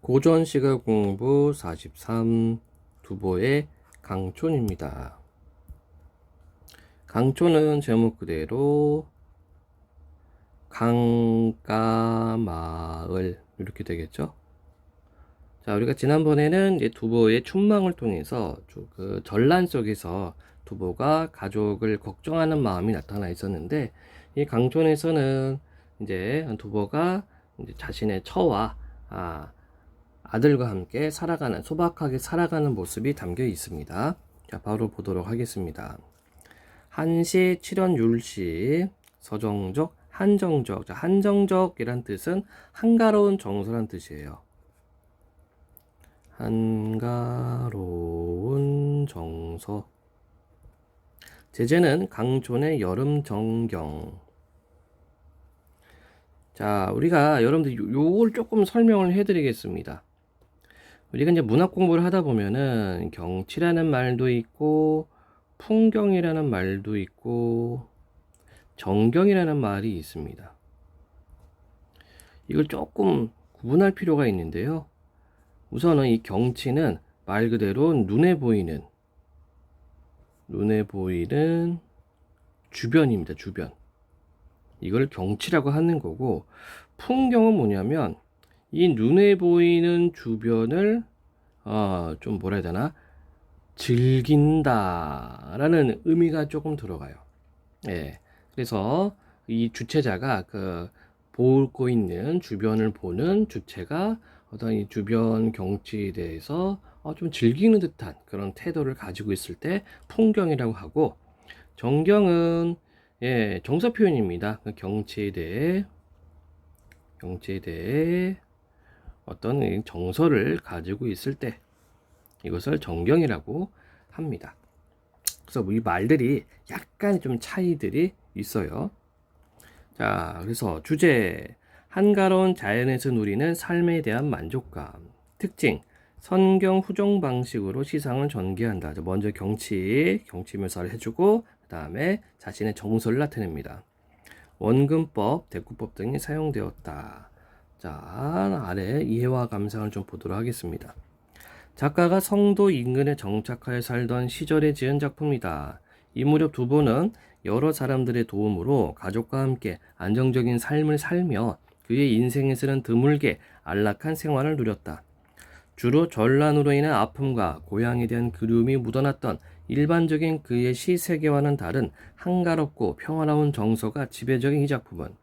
고전 시각 공부 43 두보의 강촌입니다. 강촌은 제목 그대로 강가마을 이렇게 되겠죠. 자, 우리가 지난번에는 두보의 춘망을 통해서 그 전란 속에서 두보가 가족을 걱정하는 마음이 나타나 있었는데, 이 강촌에서는 이제 두보가 이제 자신의 처와 아들과 함께 소박하게 살아가는 모습이 담겨 있습니다. 자, 바로 보도록 하겠습니다. 한시, 칠연, 율시, 서정적, 한정적. 자, 한정적이란 뜻은 한가로운 정서란 뜻이에요. 한가로운 정서. 제재는 강촌의 여름 정경. 자, 우리가 여러분들 요걸 조금 설명을 해드리겠습니다. 우리가 이제 문학 공부를 하다 보면은 경치라는 말도 있고 풍경이라는 말도 있고 정경이라는 말이 있습니다. 이걸 조금 구분할 필요가 있는데요. 우선은 이 경치는 말 그대로 눈에 보이는 주변입니다. 주변. 이걸 경치라고 하는 거고, 풍경은 뭐냐면 이 눈에 보이는 주변을 좀 뭐라 해야 되나, 즐긴다라는 의미가 조금 들어가요. 예. 그래서 이 주체자가 보고 있는 주변을 보는 주체가 어떤 이 주변 경치에 대해서 좀 즐기는 듯한 그런 태도를 가지고 있을 때 풍경이라고 하고, 정경은 정서 표현입니다. 경치에 대해 어떤 정서를 가지고 있을 때 이것을 정경이라고 합니다. 그래서 이 말들이 약간 좀 차이들이 있어요. 자, 그래서 주제, 한가로운 자연에서 누리는 삶에 대한 만족감. 특징, 선경 후종 방식으로 시상을 전개한다. 먼저 경치 묘사를 해주고, 그 다음에 자신의 정서를 나타냅니다. 원근법, 대꾸법 등이 사용되었다. 자, 아래 이해와 감상을 좀 보도록 하겠습니다. 작가가 성도 인근에 정착하여 살던 시절에 지은 작품이다. 이 무렵 두보는 여러 사람들의 도움으로 가족과 함께 안정적인 삶을 살며 그의 인생에서는 드물게 안락한 생활을 누렸다. 주로 전란으로 인한 아픔과 고향에 대한 그리움이 묻어났던 일반적인 그의 시 세계와는 다른 한가롭고 평화로운 정서가 지배적인 이 작품은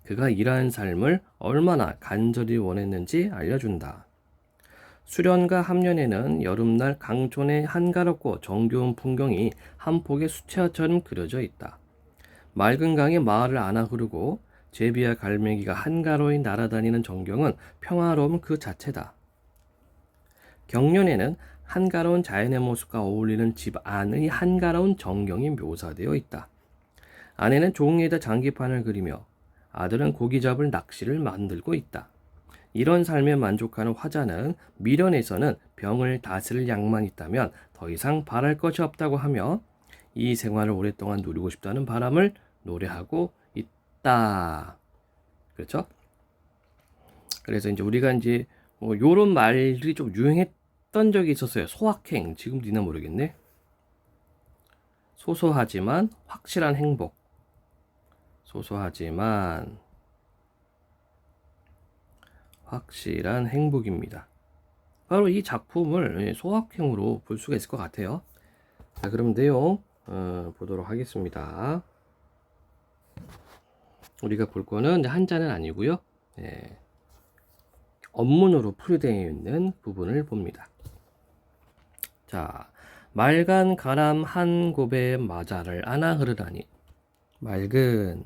그가 이러한 삶을 얼마나 간절히 원했는지 알려준다. 수련과 함년에는 여름날 강촌의 한가롭고 정겨운 풍경이 한 폭의 수채화처럼 그려져 있다. 맑은 강이 마을을 안아 흐르고 제비와 갈매기가 한가로이 날아다니는 전경은 평화로움 그 자체다. 경년에는 한가로운 자연의 모습과 어울리는 집 안의 한가로운 전경이 묘사되어 있다. 아내는 종이에다 장기판을 그리며 아들은 고기 잡을 낚시를 만들고 있다. 이런 삶에 만족하는 화자는 미련에서는 병을 다스릴 약만 있다면 더 이상 바랄 것이 없다고 하며 이 생활을 오랫동안 누리고 싶다는 바람을 노래하고 있다. 그렇죠? 그래서 이제 우리가 이제 요런 말들이 좀 유행했던 적이 있었어요. 소확행. 지금도 있나 모르겠네. 소소하지만 확실한 행복. 소소하지만 확실한 행복입니다. 바로 이 작품을 소확행으로 볼 수가 있을 것 같아요. 자, 그럼 내용 보도록 하겠습니다. 우리가 볼 거는 한자는 아니고요. 언문으로 풀이되어 있는 부분을 봅니다. 자, 맑은 가람 한 곱에 마자를 안아 흐르다니. 맑은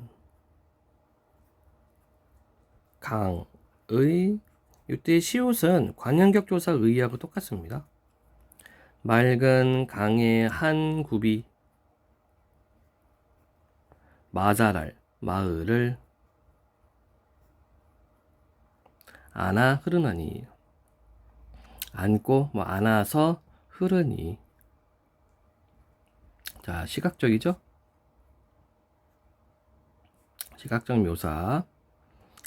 강의, 이때 시옷은 관현격조사 의하고 똑같습니다. 맑은 강의 한 굽이 마을을 안아 흐르나니. 안고 안아서 흐르니. 자, 시각적이죠? 시각적 묘사.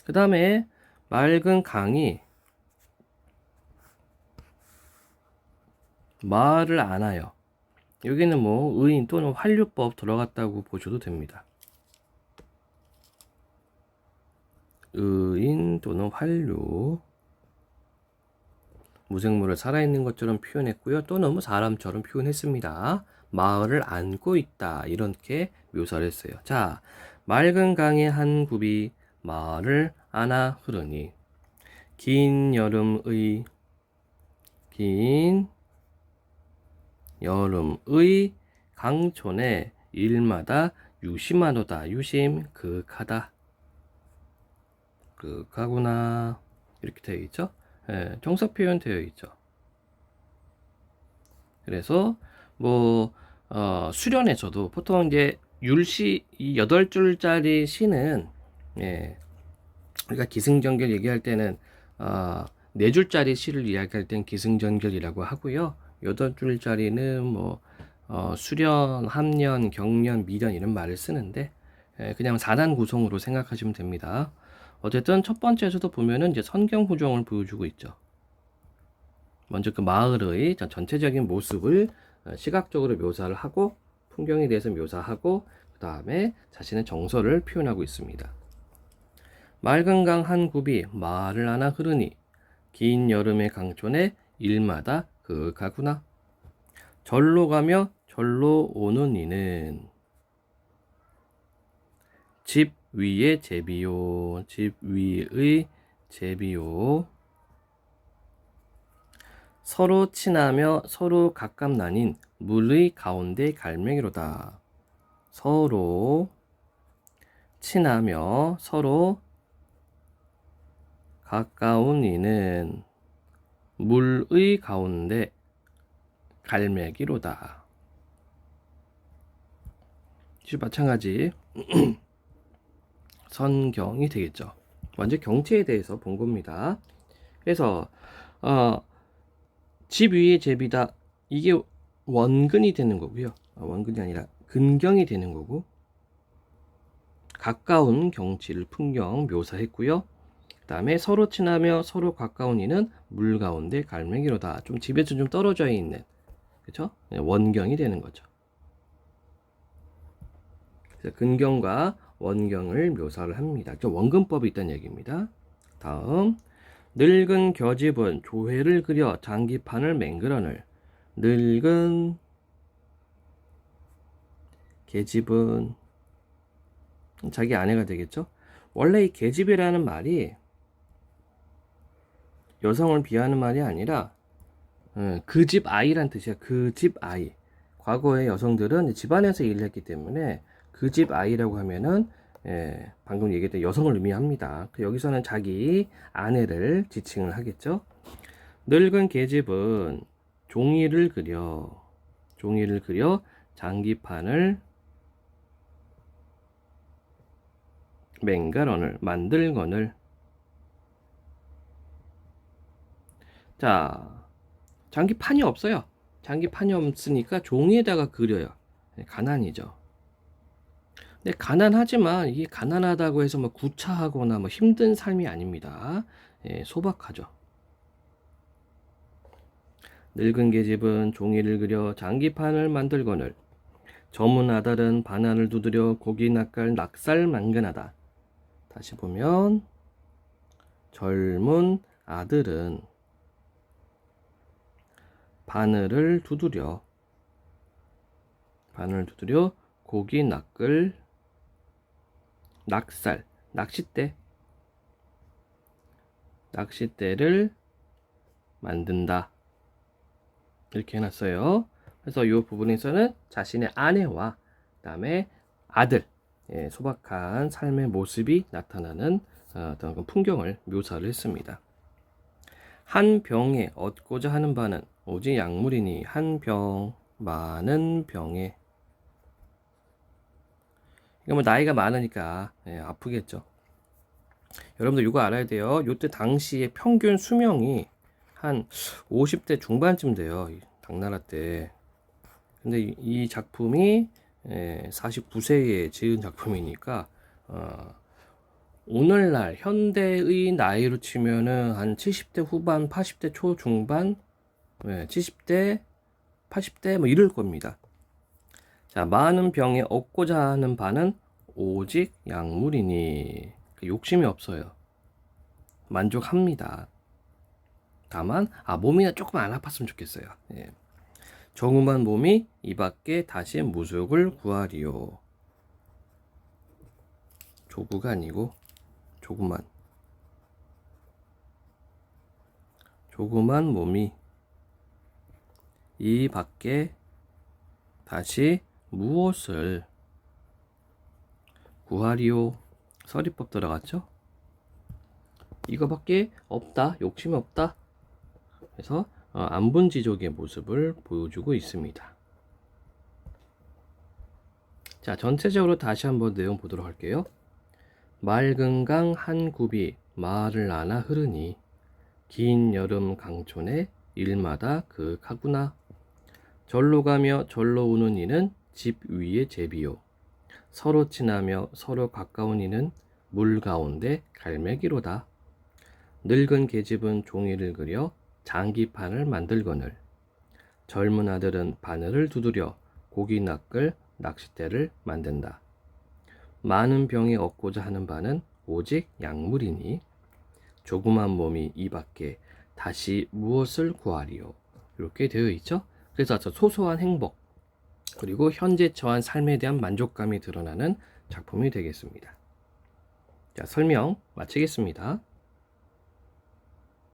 그 다음에 맑은 강이 말을 안 하여. 여기는 뭐 의인 또는 환류법 들어갔다고 보셔도 됩니다. 의인 또는 환류. 무생물을 살아있는 것처럼 표현했고요. 또는 뭐 사람처럼 표현했습니다. 마을을 안고 있다. 이렇게 묘사를 했어요. 자, 맑은 강의 한 굽이 마을을 안아 흐르니 긴 여름의 강촌에 일마다 유심하도다. 유심 그윽하다. 그윽하구나. 이렇게 되어 있죠. 예, 정사 표현 되어 있죠. 그래서 뭐 수련에서도 보통 이제 율시 이 8줄짜리 시는 우리가 기승전결 얘기할 때는 4줄짜리 시를 이야기할 때는 기승전결이라고 하고요. 8줄짜리는 뭐 수련, 함련, 경련, 미련 이런 말을 쓰는데 그냥 4단 구성으로 생각하시면 됩니다. 어쨌든 첫 번째에서도 보면은 이제 선경 후종을 보여주고 있죠. 먼저 그 마을의 전체적인 모습을 시각적으로 묘사를 하고 풍경에 대해서 묘사하고 그 다음에 자신의 정서를 표현하고 있습니다. 맑은 강 한 굽이 마을을 안아 흐르니 긴 여름의 강촌에 일마다 그윽하구나. 절로 가며 절로 오는 이는 집 위의 제비요. 집 위의 제비요. 서로 친하며 서로 가깝나닌 물의 가운데 갈매기로다. 서로 친하며 서로 가까운 이는 물의 가운데 갈매기로다. 마찬가지 선경이 되겠죠. 먼저 경치에 대해서 본 겁니다. 그래서 집 위에 제비다. 이게 원근이 되는 거고요. 원근이 아니라 근경이 되는 거고, 가까운 경치를 풍경 묘사했고요. 그 다음에 서로 친하며 서로 가까운 이는 물 가운데 갈매기로다. 좀 집에서 좀 떨어져 있는, 그렇죠? 원경이 되는 거죠. 그래서 근경과 원경을 묘사를 합니다. 원근법이 있다는 얘기입니다. 다음, 늙은 겨집은 조회를 그려 장기판을 맹그러늘. 늙은 계집은 자기 아내가 되겠죠. 원래 이 계집이라는 말이 여성을 비하하는 말이 아니라 그 집 아이란 뜻이야. 그 집 아이. 과거의 여성들은 집안에서 일을 했기 때문에 그 집 아이라고 하면은 방금 얘기했던 여성을 의미합니다. 여기서는 자기 아내를 지칭을 하겠죠. 늙은 계집은 종이를 그려 장기판을 맹가런을 만들거늘. 자, 장기판이 없어요. 장기판이 없으니까 종이에다가 그려요. 가난이죠. 근데 가난하지만 이게 가난하다고 해서 뭐 구차하거나 뭐 힘든 삶이 아닙니다. 소박하죠. 늙은 계집은 종이를 그려 장기판을 만들거늘 젊은 아들은 바나를 두드려 고기 낚을 낙살 만근하다. 다시 보면 젊은 아들은 바늘을 두드려 고기 낚을 낙살 낚싯대를 만든다. 이렇게 해놨어요. 그래서 이 부분에서는 자신의 아내와 그 다음에 아들, 소박한 삶의 모습이 나타나는 어떤 풍경을 묘사를 했습니다. 한 병에 얻고자 하는 바는 오직 약물이니 한 병 많은 병에. 그러니까 뭐 나이가 많으니까 아프겠죠. 여러분들 이거 알아야 돼요. 이때 당시의 평균 수명이 한 50대 중반쯤 돼요. 당나라 때. 근데 이 작품이 49세에 지은 작품이니까 오늘날 현대의 나이로 치면은 한 70대 후반, 80대 초중반, 70대 80대 뭐 이럴 겁니다. 자, 많은 병에 얻고자 하는 바는 오직 약물이니. 욕심이 없어요. 만족합니다. 다만 몸이나 조금 안 아팠으면 좋겠어요. 예. 조그만 몸이 이 밖에 다시 무속을 구하리요. 조구가 아니고 조그만 몸이 이 밖에 다시 무엇을 구하리요. 서리법 들어갔죠? 이거밖에 없다. 욕심이 없다. 그래서 안분지족의 모습을 보여주고 있습니다. 자, 전체적으로 다시 한번 내용 보도록 할게요. 맑은 강 한 굽이 마을을 안아 흐르니 긴 여름 강촌에 일마다 그윽하구나. 절로 가며 절로 오는 이는 집 위의 제비요. 서로 친하며 서로 가까운 이는 물 가운데 갈매기로다. 늙은 계집은 종이를 그려 장기판을 만들거늘 젊은 아들은 바늘을 두드려 고기 낚을 낚싯대를 만든다. 많은 병에 얻고자 하는 바는 오직 약물이니 조그만 몸이 이 밖에 다시 무엇을 구하리요. 이렇게 되어 있죠. 그래서 소소한 행복 그리고 현재 처한 삶에 대한 만족감이 드러나는 작품이 되겠습니다. 자, 설명 마치겠습니다.